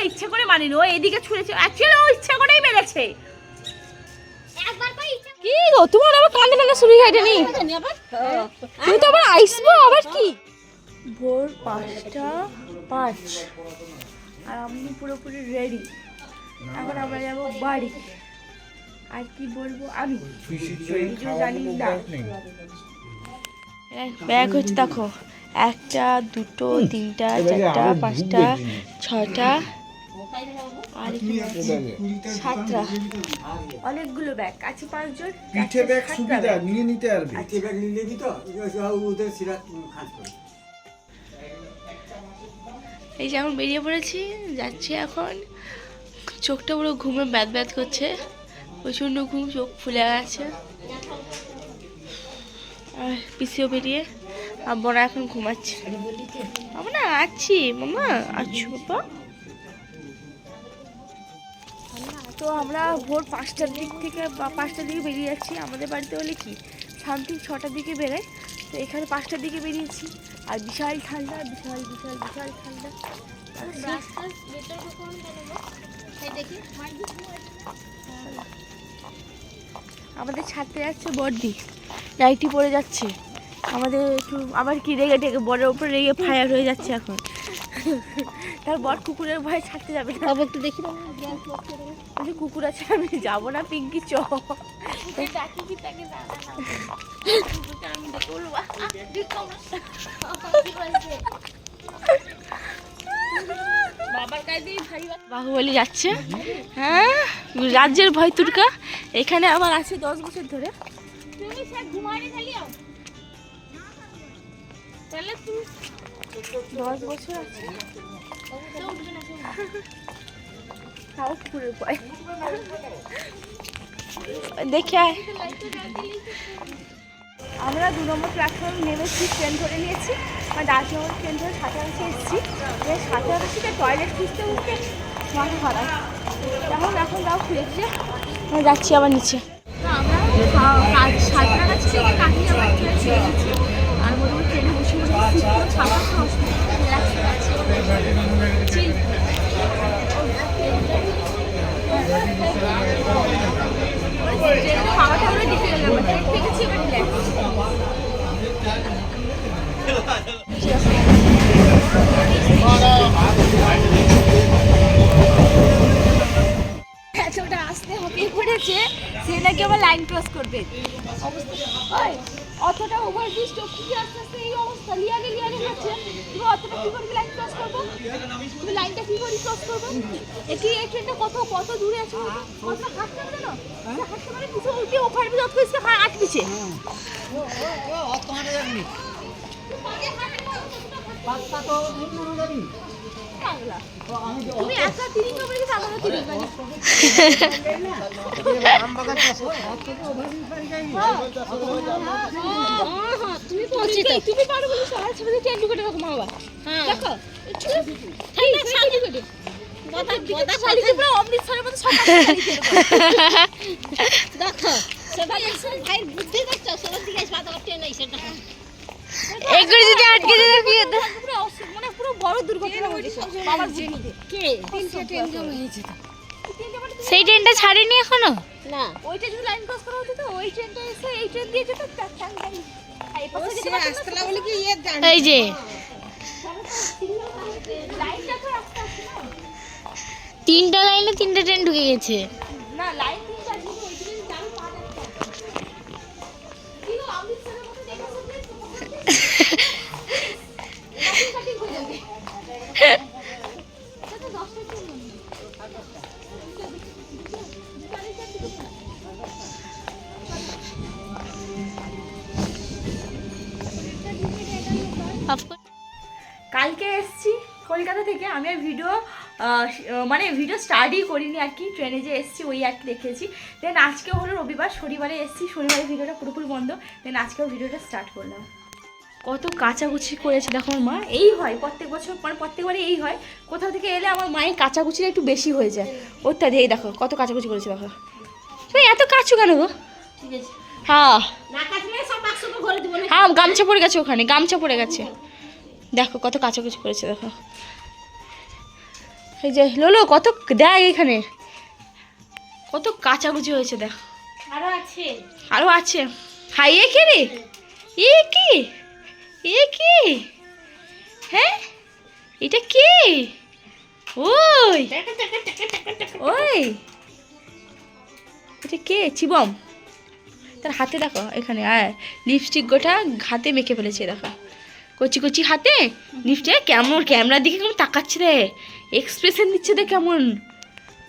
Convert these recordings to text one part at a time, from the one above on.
ইচ্ছে করে মারিনি, ও এদিকে ছুঁড়েছে, অ্যাকচুয়ালি ও ইচ্ছে করেই মেরেছে। কি গো তোমার আবার কান্দে কান্দে শুরু হয়ে যায়নি? তুমি তো আবার আইসবো আবার কি? ভোর 5:05 আর আমি পুরোপুরি রেডি। এখন আমরা যাবো বাড়ি। আর কি বলবো আমি কিছু জানি না। ব্যাগ হচ্ছে দেখো, 1টা 2টো 3টা 4টা 5টা 6টা আর 7টা, অনেকগুলো ব্যাগ আছে। 5 জন পিঠে ব্যাগ সুবিধা নিয়ে নিতে পারবে। পিঠে ব্যাগ নিয়ে নিবি তো ওদের সিরা খাস করে। এই যে এখন বেরিয়ে পড়েছি, যাচ্ছি এখন। চোখটা পুরো ঘুমে ব্যাত ব্যাত করছে, প্রচণ্ড ঘুম, চোখ ফুলে গেছে। আর পিছিয়েও বেরিয়ে আমরা এখন ঘুমাচ্ছি। আমরা আছি মামা, আছো বাবা। তো আমরা ভোর 5টার দিক থেকে বা 5টার দিকে বেরিয়ে যাচ্ছি। আমাদের বাড়িতে হলে কি সামথিং 6টার দিকে বেরোয়, তো এখানে 5টার দিকে বেরিয়েছি। আর বিশাল ঠান্ডা, বিশাল বিশাল বিশাল ঠান্ডা। আমাদের ছাড়তে যাচ্ছে বড়দি, নাইটি পরে যাচ্ছে। আমাদের একটু আবার কি রেগে টেগে বরের উপরে রেগে ফায়ার হয়ে যাচ্ছে এখন। তার বর কুকুরের ভয়ে ছাড়তে যাবে না। আবার একটু দেখি কুকুর আছে, আমি যাবো না পিঙ্কি চ। বাহুবলি যাচ্ছে, হ্যাঁ রাজ্যের ভয় তুর্কা। এখানে আবার আছে 10 বছর ধরে। তাহলে তুমি 10 বছর আছে, তাও কুকুরের ভয়। দেখে আমরা 2 নম্বর প্ল্যাটফর্মে নেমেছি, ট্রেন ধরে নিয়েছি। মানে 10 নম্বর ট্রেন ধরে সাঁতারাগাছি এসেছি। সাঁতারাগাছিতে টয়লেট খুঁজতে খুঁজতে মাথা খারাপ। এখন তাও খুঁজেছে, আমরা যাচ্ছি আবার নিচে। তো আমরা সাঁতারাগাছি থেকে কাটিয়ে আবার ট্রেন ছেড়ে দিচ্ছি। আর মোটামুটি ট্রেনে বসে বসে ছাতা খাওয়াটা আমরা দিতে গেলাম, ট্রেন পেয়েছি এবার রিল্যাক্স। এতটা আসতে হপিয়ে পড়েছে, সে নাকি আবার লাইন ক্রস করবে। অতটা ওভারব্রিজ টপকি আস্তে আস্তে এই অবস্থা, লিয়াগে হচ্ছে। তুমি অতটা কি করে লাইন ক্রস করবো? তুমি লাইনটা কি করে ক্রস করবো? এই ট্রেনটা কত দূরে আছে, কতটা হাঁটতে হবে জানো? হাঁটতে পারে কিছু উল্টে ওভারব্রিজ অত কিছু আটকেছে। তুমি একা 3 নম্বরে গেছে, আমারও 3 নম্বরে। তুমি পারো বলে সবাই ছেড়ে ট্রেন ঢুকে দেখো মা বাবা। দেখো অমৃতসরের মতো সকাল দেখো সবাই ভাই বুদ্ধি দেখছো, সবার দিকে ট্রেন আইছে না। একবার যদি আটকে যেত কি হতো? মানে পুরো বড় দুর্ঘটনা হয়েছে বাবার জেনিতে। কে 3টা ট্রেন জম হয়েছে তো। সেই ট্রেনটা ছাড়েনি এখনো না। ওইটা যদি লাইন ক্রস করা হতো তো ওই ট্রেনটা এসে এই ট্রেন দিয়ে যেত। এই পাশে যেতে আসতলা বলে কি ইয়ে জানি। এই যে লাইনটা তো রাস্তা আছে না, 3টা লাইনে 3টা ট্রেন ঢুকে গেছে না। লাইন 3টা ছিল, ওই ট্রেন চালু পা যাচ্ছে। কি গো অমৃতসরের মতো দেখেছো যে কালকে এসছি কলকাতা থেকে। আমি আর ভিডিও স্টার্টই করিনি আর কি, ট্রেনে যে এসছি ওই আর কি দেখেছি। দেন আজকে হলো রবিবার, শনিবারে এসছি, শনিবারে ভিডিওটা পুরোপুরি বন্ধ। দেন আজকেও ভিডিওটা স্টার্ট করলাম। কত কাচাকুচি করেছে দেখো আমার মা। এই হয় প্রত্যেক বছর, মানে প্রত্যেকবারে এই হয়, কোথাও থেকে এলে আমার মায়ের কাচাকুচিটা একটু বেশি হয়ে যায়। ওরটা দিয়ে দেখো কত কাচাকুচি করেছে দেখো। তুমি এত কাচু কেন গো? ঠিক আছে, হ্যাঁ হ্যাঁ গামছা পড়ে গেছে, ওখানে গামছা পড়ে গেছে। দেখো কত কাচাকুচি করেছে দেখো। এই যে লোলো কত দেখ এখানে কত কাচাকুচি হয়েছে দেখ। আরো আছে। হাই এ কি রে? এ কি? এ কি? হ্যাঁ এটা কি? ওই ওই এটা কে? চিবম তার হাতে দেখো এখানে লিপস্টিক গোটা হাতে মেখে ফেলেছে দেখো কচি কচি হাতে লিপস্টিক। কেমন ক্যামেরার দিকে কেমন তাকাচ্ছে রে, এক্সপ্রেশন দিচ্ছে রে কেমন।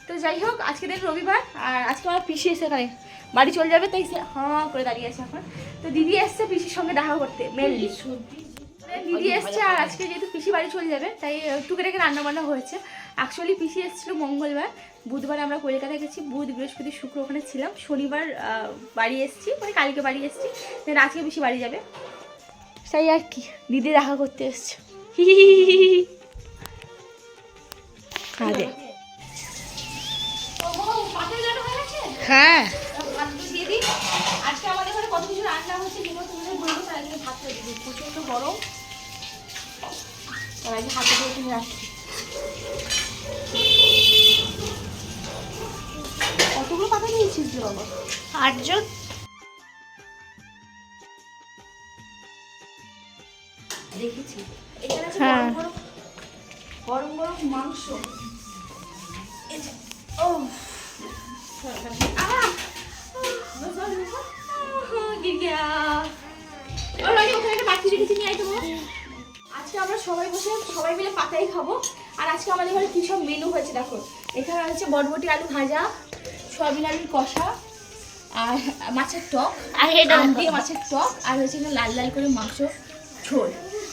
তো যাই হোক আজকে দিন রবিবার আর আজকে আমার পিসি এসে এখানে বাড়ি চলে যাবে, তাই সে হাঁ করে দাঁড়িয়ে আছে এখন। তো দিদি এসছে পিসির সঙ্গে দেখা করতে মেনলি। দিদি এসছে আর আজকে যেহেতু পিসি বাড়ি চলে যাবে তাই টুকেটাকে রান্নাবান্না হয়েছে। অ্যাকচুয়ালি পিসি এসেছিলো মঙ্গলবার, বুধবার আমরা কলকাতায় গেছি, বুধ বৃহস্পতি শুক্র ওখানে ছিলাম, শনিবার বাড়ি এসেছি, মানে কালকে বাড়ি এসেছি, দেন আজকে পিসি বাড়ি যাবে। তাই আর কি দিদি দেখা করতে এসছে। কাজে হ্যাঁ আজকে আমাদের ঘরে কত কিছু রান্না হচ্ছে তোমাদের বলবো। তার আগে ভাত করে দিবি, প্রচন্ড গরম, তার আগে হাতে করে কিনে রাখছি। কতগুলো পাতা নিয়েছিস বাবা? 8 জন। দেখেছি এখানে আছে গরম গরম মাংস। ও আজকে আমরা সবাই বসে সবাই মিলে পাতাই খাবো। আর আজকে আমাদের ঘরে কি সব মেনু হয়েছে দেখো। এখানে হচ্ছে বটবটি আলু ভাজা, সয়াবিন আলুর কষা, আর মাছের টক, আর দিয়ে মাছের টক, আর হচ্ছে লাল লাল করে মাংস ঝোল।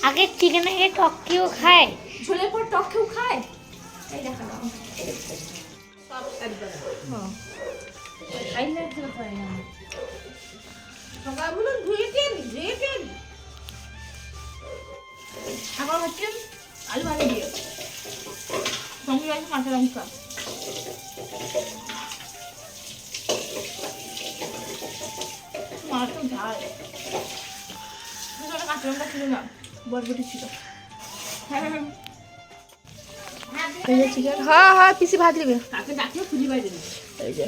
আগে চিকেন আগে টক কেউ খায়, ঝোলের পর টক কেউ খায়। এই দেখা দাও এখন হচ্ছে আলু ভাজা দিয়ে সঙ্গে আছে কাঁচা লঙ্কা। মাছ ঝাল কাঁচা লঙ্কা ছিল না, বরবটি ছিল। চিকেন হ্যাঁ হ্যাঁ পিসি ভাত নেবে। এই যে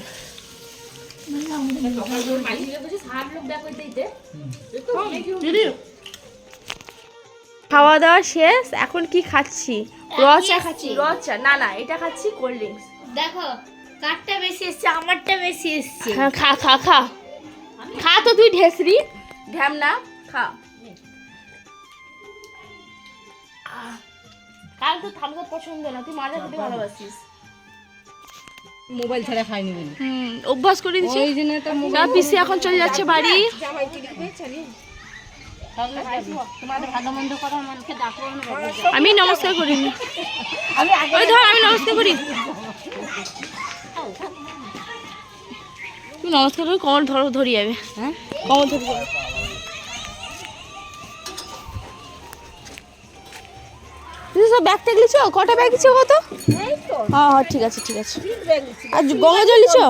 খাওয়া দাওয়া শেষ, এখন কি খাচ্ছি? রচা খাচ্ছি। রচা না না এটা খাচ্ছি কোল্ড ড্রিঙ্কস। দেখো কারটা বেশি এসছে, আমারটা বেশি এসছে। হ্যাঁ খা খা খা খা তো তুই ঢেসরি ঢ্যাম না খা। কাল তো থামস আপ পছন্দ না, তুই মাঝে খেতে ভালোবাসিস। মোবাইল ছাড়া খাইনি বলি অভ্যাস করে দিচ্ছি ওই জন্য তো না। পিসি এখন চলে যাচ্ছে বাড়ি। তোমাদের ভালো মন্দ করার মানুষকে ডাকবো না। আমি নমস্কার করিনি, ওই ধর আমি নমস্কার করি। তুই নমস্কার করি কমর ধরি যাবে। হ্যাঁ কমর ধরি যাবে। সব ব্যাগ ট্যাগ লিছো? কটা ব্যাগ লিছো কত? হ্যাঁ হ্যাঁ ঠিক আছে ঠিক আছে। আর গঙ্গা জল লিছো?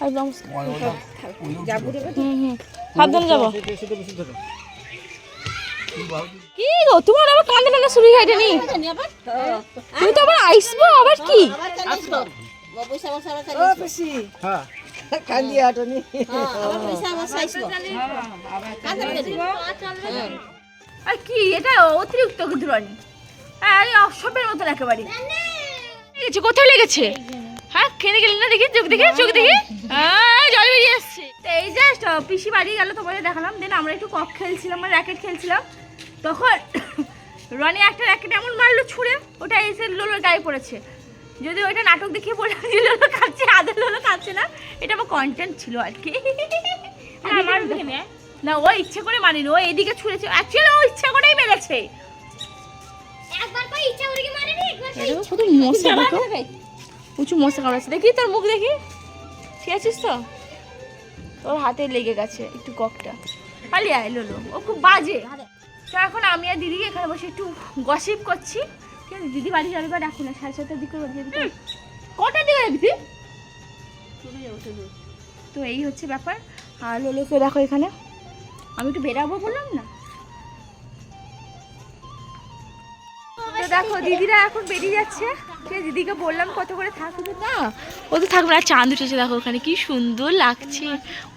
আর নমস্কার সাবধানে যাবো। কি গো তোমার আবার কান্দে না শুরু হয়ে নি? তুমি তো আবার আইসবো আবার কি? আর কি এটা অতিরিক্ত ধরনি, আরে অসভ্যের মতন একেবারে। কোথায় লেগেছে? হ্যাঁ খেতে গেলি না দেখি, চোখ দেখে চোখ দেখে জল বেরিয়ে আসছে। তো এই জাস্ট পিসি বাড়ি গেল তোমাদের দেখালাম। দেন আমরা একটু কক খেলছিলাম, মানে র্যাকেট খেলছিলাম। তখন রনি একটা র্যাকেট এমন মারলো ছুঁড়ে, ওটা এসে লোলোর গায়ে পড়েছে। যদি ওইটা নাটক দেখিয়ে বলে লোলো খাচ্ছে, আদের লোলো খাচ্ছে না, এটা আমার কন্টেন্ট ছিল আর কি। না ও ইচ্ছে করে মারিনি, ও এদিকে ছুঁড়েছে। অ্যাকচুয়ালি ও ইচ্ছা করেই মেরেছে। একবার কই ইচ্ছা করে কি মারেনি, একবার কত মশা দেখো, প্রচুর মশা কামড়াচ্ছে। দেখি তোর মুখ দেখি, ঠিক আছিস তো? তোর হাতে লেগে গেছে একটু ককটা। পালিয়ে আয় লোলো, ও খুব বাজে। তো এখন আমি আর দিদিকে এখানে বসে একটু গসিপ করছি। ঠিক আছে দিদি বাড়ি যাবে বা রাখো না, 7:30 দিকে কটার দিকে যাবি তুই? তো এই হচ্ছে ব্যাপার। আর লোলোকে দেখো এখানে, আমি একটু বেরাবো বললাম না। তো দেখো দিদিরা এখন বেরিয়ে যাচ্ছে, ঠিক আছে, দিদিকে বললাম কত করে থাকবে না, ও তো থাকবে না। চাঁদ উঠেছে দেখো ওখানে, কি সুন্দর লাগছে।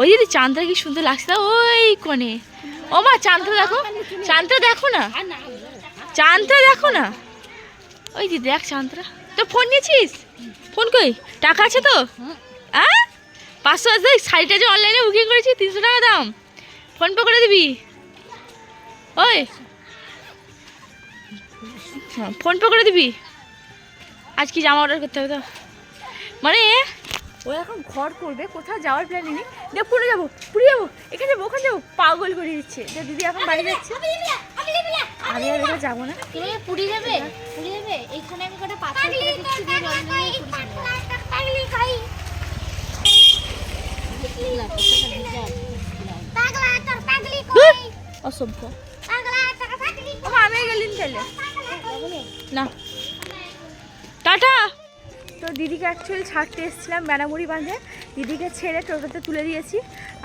ওই দিদি চাঁদটা কি সুন্দর লাগছে না ওই কোণে। ও মা চাঁদটা দেখো, চাঁদটা দেখো না, চাঁদটা দেখো না। ওই দিদি দেখ চাঁদটা। তো ফোন নিয়েছিস? ফোন কই? টাকা আছে তো? হ্যাঁ 500 আছে। শাড়িটা যে অনলাইনে বুকিং করেছি 300 টাকা দাম, ফোনপে করে দিবি? ওই ফোনপে করে দিবি? আজ কি জামা অর্ডার করতে হবে তো, মানে ও এখন ঘর করবে, কোথাও যাওয়ার প্ল্যান নেই। দেখ পুরো যাবো, পুরী যাবো, এখানে যাবো, ওখানে যাবো, পাগল করে দিচ্ছে। যে দিদি এখন বাড়ি যাচ্ছে, আমি আর এবার যাবো না। তুমি পুরি যাবে? পুরি যাবে? এইখানে আমি কটা পাথর ফেলে দিচ্ছি, দিয়ে জল নিয়ে পাগলি খাই। পাগলা তোর পাগলি কই? অসভ্য। পাগলা তোর পাগলি ও মা, আমি গেলিন তাহলে না, টাটা। তো দিদিকে অ্যাকচুয়ালি ছাড়তে এসেছিলাম বেনামুড়ি বাঁধে, দিদিকে ছেড়ে টোটোতে তুলে দিয়েছি।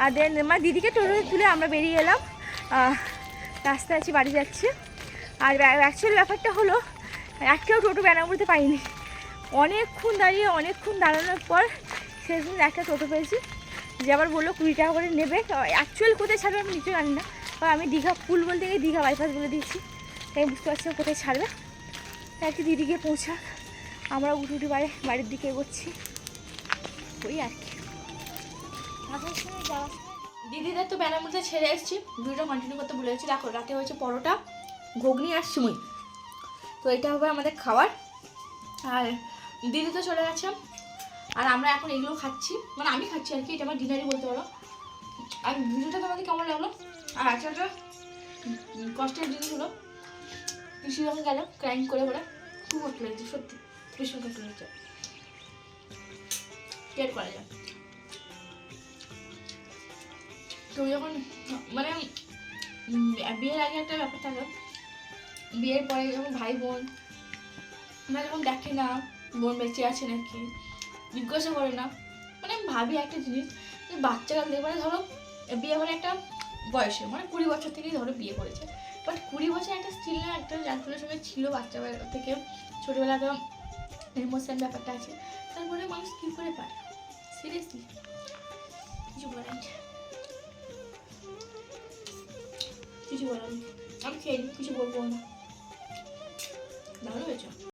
আর দেন মানে দিদিকে টোটোতে তুলে আমরা বেরিয়ে এলাম, রাস্তায় আছি, বাড়ি যাচ্ছি। আর অ্যাকচুয়ালি ব্যাপারটা হলো একটাও টোটো বেনামুড়িতে পাইনি, অনেকক্ষণ দাঁড়ানোর পর শেষ একটা টোটো পেয়েছি, যে আবার বললো 20 টাকা করে নেবে। অ্যাকচুয়ালি কোথায় ছাড়বে আমি নিজেও জানি না, কারণ আমি দীঘা পুল বলতে গিয়ে দীঘা বাইপাস বলে দিয়েছি, তাই বুঝতে পারছি না কোথায় ছাড়বে। তাই একটু দিদিকে পৌঁছাক, আমরা উঠে বাড়ির দিকে এগোচ্ছি, ওই আর কি। দিদিদের তো বেনামুড়িতে ছেড়ে এসেছি, ভিডিওটা কন্টিনিউ করতে ভুলে গেছি। দেখো রাতে হয়েছে পরোটা, ঘুগনি আর সিমুই, তো এটা হবে আমাদের খাবার। আর দিদি তো চলে গেছে, আর আমরা এখন এগুলো খাচ্ছি, মানে আমি খাচ্ছি আর কি, এটা আমার ডিনারই বলতে পারো। আর ভিডিওটা তোমাদের কেমন লাগলো? আর একটা কষ্টের জিনিস হলো পিসি যখন গেল ক্রাইম করে বলে, খুব কষ্ট লেগেছে সত্যি, ভীষণ কষ্ট লেগেছে, কেয়ার করা যায়। তো যখন মানে বিয়ের আগে একটা ব্যাপার থাকে, বিয়ের পরে যখন ভাই বোন আমরা যখন দেখি না বোন বেঁচে আছে নাকি, জিজ্ঞাসা করে না, মানে আমি ভাবি একটা জিনিস যে বাচ্চারা দেখবে ধরো বিয়ে করে একটা বয়সে, মানে 20 বছর থেকেই ধরো বিয়ে করেছে, বাট 20 বছর একটা স্টিল না একটা যার সঙ্গে ছিল বাচ্চা থেকে ছোটোবেলাতে ইমোশন ব্যাপারটা আছে, তারপরে মানুষ কী করে পারে? সিরিয়াসলি কিছু বলার নেই, কিছু বলার নেই। আমি খেয়ে কিছু বলবো না, ভালো হয়েছে।